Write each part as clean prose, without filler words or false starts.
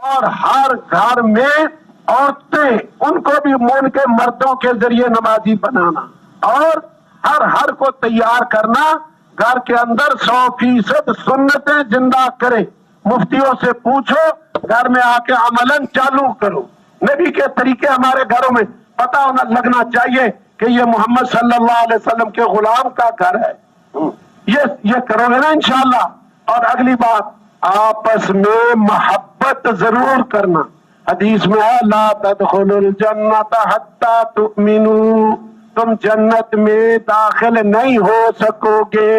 اور ہر گھر میں عورتیں ان کو بھی ان کے مردوں کے ذریعے نمازی بنانا، اور ہر کو تیار کرنا، گھر کے اندر 100% سنتیں زندہ کرے۔ مفتیوں سے پوچھو، گھر میں آ کے عملاً چالو کرو۔ نبی کے طریقے ہمارے گھروں میں پتہ ہونا لگنا چاہیے کہ یہ محمد صلی اللہ علیہ وسلم کے غلام کا گھر ہے۔ یہ کرو گے نا انشاءاللہ۔ اور اگلی بات، آپس میں محبت ضرور کرنا۔ حدیث میں ہے لا تدخلوا الجنت حتی تؤمنوا، تم جنت میں داخل نہیں ہو سکو گے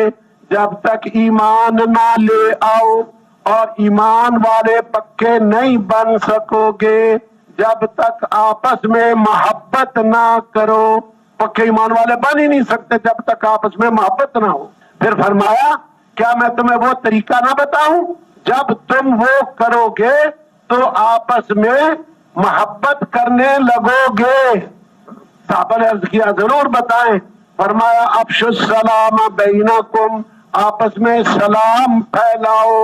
جب تک ایمان نہ لے آؤ، اور ایمان والے پکے نہیں بن سکو گے جب تک آپس میں محبت نہ کرو۔ پکے ایمان والے بن ہی نہیں سکتے جب تک آپس میں محبت نہ ہو۔ پھر فرمایا کیا میں تمہیں وہ طریقہ نہ بتاؤں؟ جب تم وہ کرو گے تو آپس میں محبت کرنے لگو گے۔ صحابہ نے عرض کیا ضرور بتائیں۔ فرمایا افشوا السلام بینکم، آپس میں سلام پھیلاؤ۔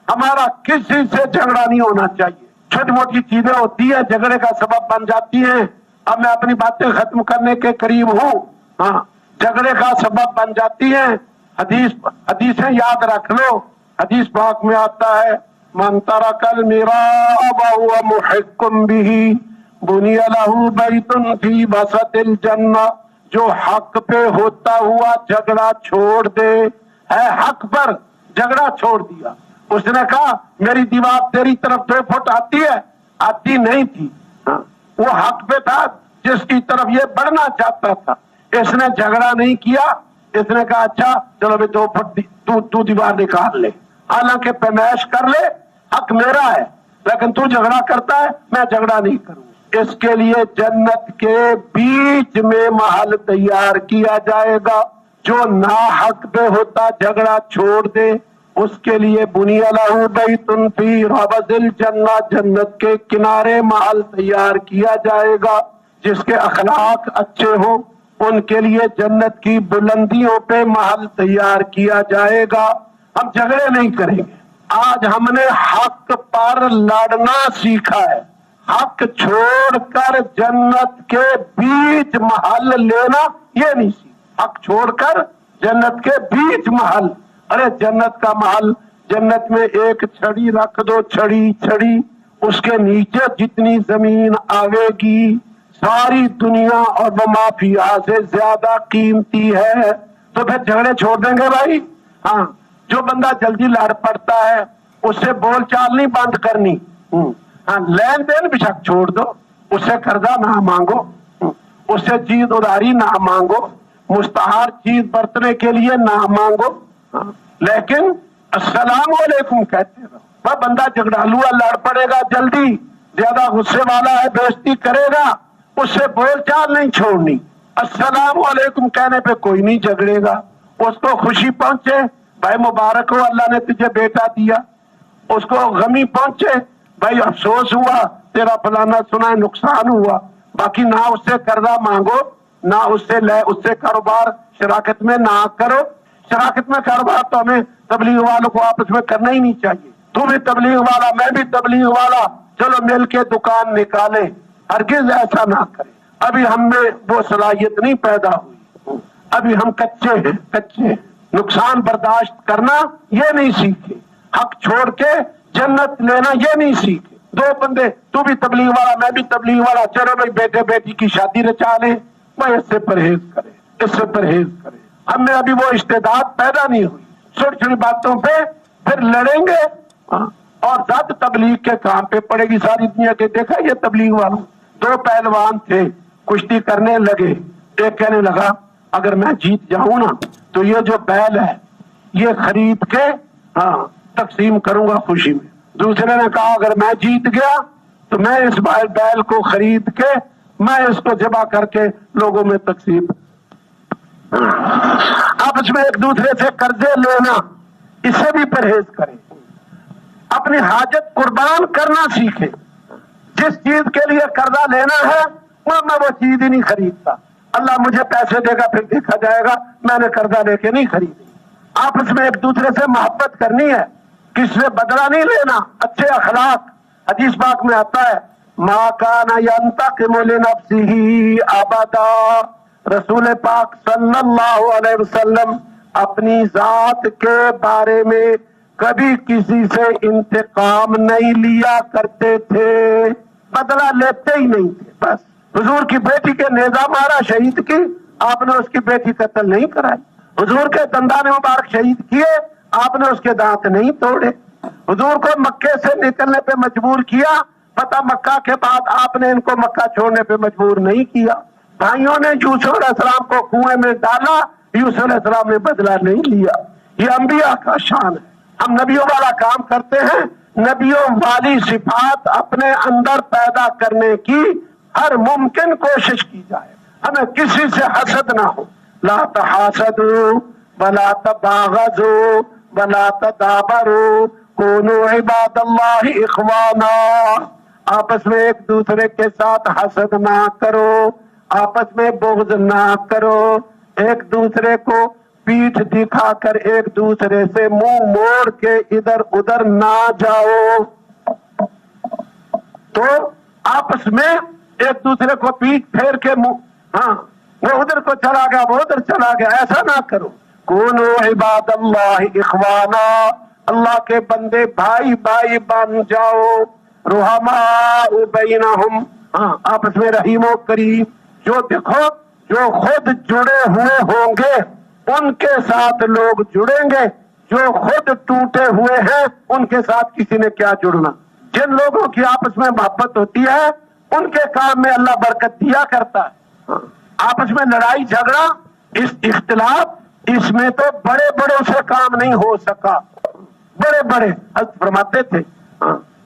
ہمارا کسی سے جھگڑا نہیں ہونا چاہیے۔ چھوٹی موٹی چیزیں ہوتی ہیں، جھگڑے کا سبب بن جاتی ہیں۔ اب میں اپنی باتیں ختم کرنے کے قریب ہوں۔ جھگڑے کا سبب بن جاتی ہیں۔ حدیثیں یاد رکھ لو۔ حدیث پاک میں آتا ہے من ترک المراء وهو محق به بني له بيت في وسط الجنة، جو حق پہ ہوتا ہوا جھگڑا چھوڑ دے، ہے حق پر جھگڑا چھوڑ دیا۔ اس نے کہا میری دیوار تیری طرف 2 فٹ آتی نہیں تھی، وہ حق پہ تھا جس کی طرف یہ بڑھنا چاہتا تھا۔ اس نے جھگڑا نہیں کیا، اس نے کہا اچھا چلو بھی 2 فٹ تو دیوار نکال لے، حالانکہ پیمائش کر لے، حق میرا ہے، لیکن تو جھگڑا کرتا ہے، میں جھگڑا نہیں کروں۔ اس کے لیے جنت کے بیچ میں محل تیار کیا جائے گا۔ جو ناحق پہ ہوتا جھگڑا چھوڑ دے، اس کے لیے بنی لہ بیت فی ربض الجنہ، جنت کے کنارے محل تیار کیا جائے گا۔ جس کے اخلاق اچھے ہوں ان کے لیے جنت کی بلندیوں پہ محل تیار کیا جائے گا۔ ہم جھگڑے نہیں کریں گے۔ آج ہم نے حق پر لڑنا سیکھا ہے، حق چھوڑ کر جنت کے بیچ محل لینا یہ نہیں سیکھا۔ حق چھوڑ کر جنت کے بیچ محل، ارے جنت کا محل، جنت میں ایک چھڑی رکھ دو، چھڑی اس کے نیچے جتنی زمین آوے گی ساری دنیا اور وما فیہا سے زیادہ قیمتی ہے۔ تو پھر جھگڑے چھوڑ دیں گے بھائی؟ ہاں، جو بندہ جلدی لڑ پڑتا ہے اس سے بول چال نہیں بند کرنی۔ ہاں، لین دین بھی شک چھوڑ دو، اس سے قرضہ نہ مانگو، اس سے چیز ادھاری نہ مانگو، مستعار چیز برتنے کے لیے نہ مانگو، لیکن السلام علیکم کہتے رہو۔ وہ بندہ جھگڑالو لڑ پڑے گا، جلدی زیادہ غصے والا ہے، بےزتی کرے گا، اس سے بول چال نہیں چھوڑنی۔ السلام علیکم کہنے پہ کوئی نہیں جھگڑے گا۔ اس کو خوشی پہنچے بھائی مبارک ہو اللہ نے تجھے بیٹا دیا، اس کو غمی پہنچے بھائی افسوس ہوا تیرا فلانا سنا نقصان ہوا، باقی نہ اس سے قرضہ مانگو، نہ اس سے لے، اس سے کاروبار شراکت میں نہ کرو۔ شراکت میں کاروبار تو ہمیں تبلیغ والوں کو آپس میں کرنا ہی نہیں چاہیے۔ تو بھی تبلیغ والا، میں بھی تبلیغ والا، چلو مل کے دکان نکالیں، ہرگز ایسا نہ کریں۔ ابھی ہم میں وہ صلاحیت نہیں پیدا ہوئی، ابھی ہم کچے ہیں۔ نقصان برداشت کرنا یہ نہیں سیکھے، حق چھوڑ کے جنت لینا یہ نہیں سیکھے۔ 2 بندے، تو بھی تبلیغ والا میں بھی تبلیغ والا، چلو بھائی بیٹے بیٹی کی شادی رچا لیں، بھائی اس سے پرہیز کرے۔ ہم میں ابھی وہ استعداد پیدا نہیں ہوئی، چھوٹی چھوٹی باتوں پہ پھر لڑیں گے اور ذات تبلیغ کے کام پہ پڑے گی ساری دنیا کے۔ دیکھا یہ تبلیغ والوں، 2 پہلوان تھے، کشتی کرنے لگے۔ ایک کہنے لگا اگر میں جیت جاؤں نا تو یہ جو بیل ہے یہ خرید کے تقسیم کروں گا خوشی میں۔ دوسرے نے کہا اگر میں جیت گیا تو میں اس بیل کو خرید کے میں اس کو ذبح کر کے لوگوں میں تقسیم۔ آپس میں ایک دوسرے سے قرضے لینا، اس سے بھی پرہیز کریں۔ اپنی حاجت قربان کرنا سیکھیں۔ جس چیز کے لیے قرضہ لینا ہے میں وہ چیز ہی نہیں خریدتا، اللہ مجھے پیسے دے گا پھر دیکھا جائے گا، میں نے قرضہ لے کے نہیں خریدی۔ آپس میں ایک دوسرے سے محبت کرنی ہے، کس سے بدلہ نہیں لینا، اچھے اخلاق حدیث پاک میں آتا ہے ما کان ینتقم لنفسہ ابدا، رسول پاک صلی اللہ علیہ وسلم اپنی ذات کے بارے میں کبھی کسی سے انتقام نہیں لیا کرتے تھے، بدلہ لیتے ہی نہیں تھے۔ بس حضور کی بیٹی کے نیزہ مارا، شہید کی، آپ نے اس کی بیٹی قتل نہیں کرائی۔ حضور کے دندان مبارک شہید کیے، آپ نے اس کے دانت نہیں توڑے۔ حضور کو مکے سے نکلنے پہ مجبور کیا، فتح مکہ کے بعد آپ نے ان کو مکہ چھوڑنے پہ مجبور نہیں کیا۔ بھائیوں نے یوسف علیہ السلام کو کنویں میں ڈالا، یوسف علیہ السلام نے بدلہ نہیں لیا۔ یہ انبیاء کا شان ہے۔ ہم نبیوں والا کام کرتے ہیں، نبیوں والی صفات اپنے اندر پیدا کرنے کی ہر ممکن کوشش کی جائے، ہمیں کسی سے حسد نہ ہو۔ لا تحاسدوا ولا تباغضوا ولا تدابروا کونوا عباد اللہ اخوانا، آپس میں ایک دوسرے کے ساتھ حسد نہ کرو، آپس میں بغض نہ کرو، ایک دوسرے کو پیٹھ دکھا کر ایک دوسرے سے منہ موڑ کے ادھر ادھر نہ جاؤ۔ تو آپس میں ایک دوسرے کو پیٹھ پھیر کے ہاں وہ ادھر کو چلا گیا وہ ادھر چلا گیا، ایسا نہ کرو۔ کونو عباد اللہ اخوانا، اللہ کے بندے بھائی بھائی بن جاؤ۔ رحماء بینہم، ہاں آپس میں رحیم و کریم۔ جو دیکھو جو خود جڑے ہوئے ہوں گے ان کے ساتھ لوگ جڑیں گے، جو خود ٹوٹے ہوئے ہیں ان کے ساتھ کسی نے کیا جڑنا۔ جن لوگوں کی آپس میں محبت ہوتی ہے ان کے کام میں اللہ برکت دیا کرتا ہے۔ آپس میں لڑائی جھگڑا اس اختلاف اس میں تو بڑے بڑوں سے کام نہیں ہو سکا، بڑے بڑے حضرت فرماتے تھے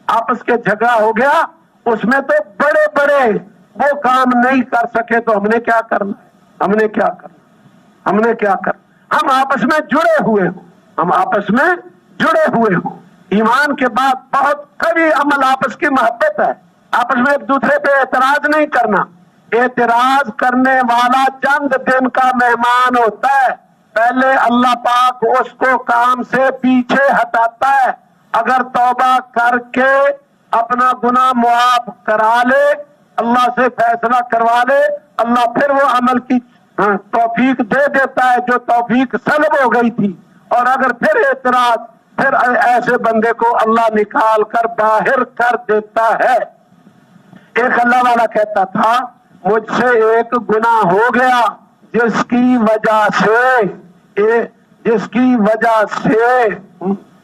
آپس کے جھگڑا ہو گیا اس میں تو بڑے بڑے وہ کام نہیں کر سکے، تو ہم نے کیا کرنا ہے؟ ہم نے کیا کرنا؟ ہم نے کیا کرنا؟ ہم آپس میں جڑے ہوئے ہوں، ہم آپس میں جڑے ہوئے ہوں۔ ایمان کے بعد بہت قوی عمل آپس کی محبت ہے، آپس میں ایک دوسرے پہ اعتراض نہیں کرنا۔ اعتراض کرنے والا چند دن کا مہمان ہوتا ہے، پہلے اللہ پاک اس کو کام سے پیچھے ہٹاتا ہے۔ اگر توبہ کر کے اپنا گناہ معاف کرا لے، اللہ سے فیصلہ کروا لے، اللہ پھر وہ عمل کی توفیق دے دیتا ہے جو توفیق سلب ہو گئی تھی۔ اور اگر پھر اعتراض، پھر ایسے بندے کو اللہ نکال کر باہر کر دیتا ہے۔ ایک اللہ والا کہتا تھا مجھ سے ایک گناہ ہو گیا جس کی وجہ سے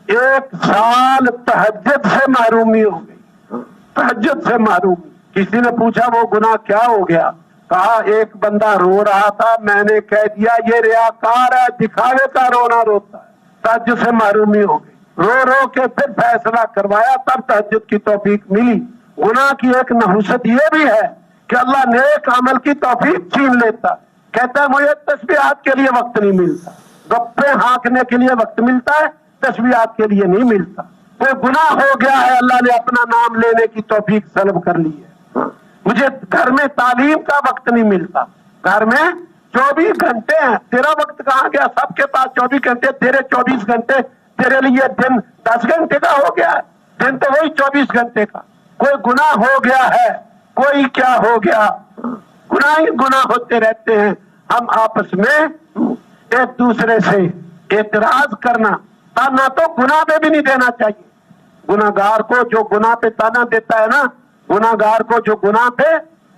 1 سال تہجد سے محرومی ہو گئی، تہجد سے محرومی۔ کسی نے پوچھا وہ گناہ کیا ہو گیا؟ کہا ایک بندہ رو رہا تھا، میں نے کہہ دیا یہ ریاکار ہے، دکھاوے کا رونا روتا ہے، تہجد سے محرومی ہو گئی۔ رو رو کے پھر فیصلہ کروایا تب تہجد کی توفیق ملی۔ گناہ کی ایک نحوست یہ بھی ہے کہ اللہ نیک عمل کی توفیق چھین لیتا، کہتا ہے مجھے تسبیحات کے لیے وقت نہیں ملتا، گپے ہانکنے کے لیے وقت ملتا ہے، تسبیحات کے لیے نہیں ملتا۔ کوئی گناہ ہو گیا ہے، اللہ نے اپنا نام لینے کی توفیق سلب کر لی ہے۔ مجھے گھر میں تعلیم کا وقت نہیں ملتا، گھر میں 24 گھنٹے ہیں، تیرا وقت کہاں گیا؟ سب کے پاس 24 گھنٹے، تیرے 24 گھنٹے، تیرے لیے دن 10 گھنٹے کا ہو گیا ہے، دن تو وہی 24 گھنٹے کا۔ کوئی گناہ ہو گیا ہے، کوئی کیا ہو گیا، گناہ ہی گناہ ہوتے رہتے ہیں۔ ہم آپس میں ایک دوسرے سے اعتراض کرنا، تانا تو گناہ پہ بھی نہیں دینا چاہیے۔ گناہگار کو جو گناہ پہ تانا دیتا ہے نا، گناہگار کو جو گناہ پہ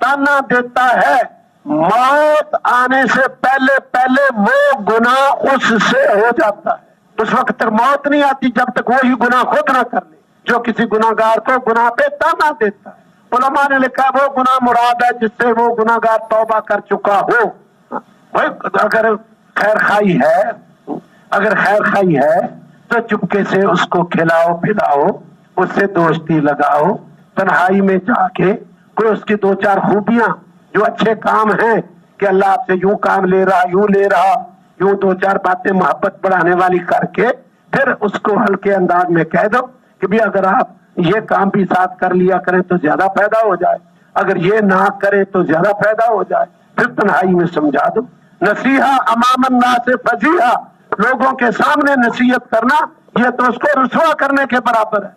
تانا دیتا ہے، موت آنے سے پہلے پہلے وہ گناہ اس سے ہو جاتا ہے۔ اس وقت تک موت نہیں آتی جب تک وہی گناہ خود نہ کر لے جو کسی گناہگار کو گناہ پہ تانا دیتا ہے۔ علماء نے لکھا وہ گناہ مراد ہے جس سے وہ گناہگار توبہ کر چکا ہو۔ اگر خیر خائی ہے تو چپکے سے اس کو کھلاؤ پلاؤ، اس سے دوستی لگاؤ، تنہائی میں جا کے کوئی اس کی 2-4 خوبیاں جو اچھے کام ہیں کہ اللہ آپ سے یوں کام لے رہا، یوں لے رہا، یوں 2-4 باتیں محبت بڑھانے والی کر کے پھر اس کو ہلکے انداز میں کہہ دو کہ بھی اگر آپ یہ کام بھی ساتھ کر لیا کریں تو زیادہ فائدہ ہو جائے، اگر یہ نہ کرے تو زیادہ فائدہ ہو جائے۔ پھر تنہائی میں سمجھا دو۔ نصیحہ امام الناس فضیحہ، لوگوں کے سامنے نصیحت کرنا یہ تو اس کو رسوا کرنے کے برابر ہے۔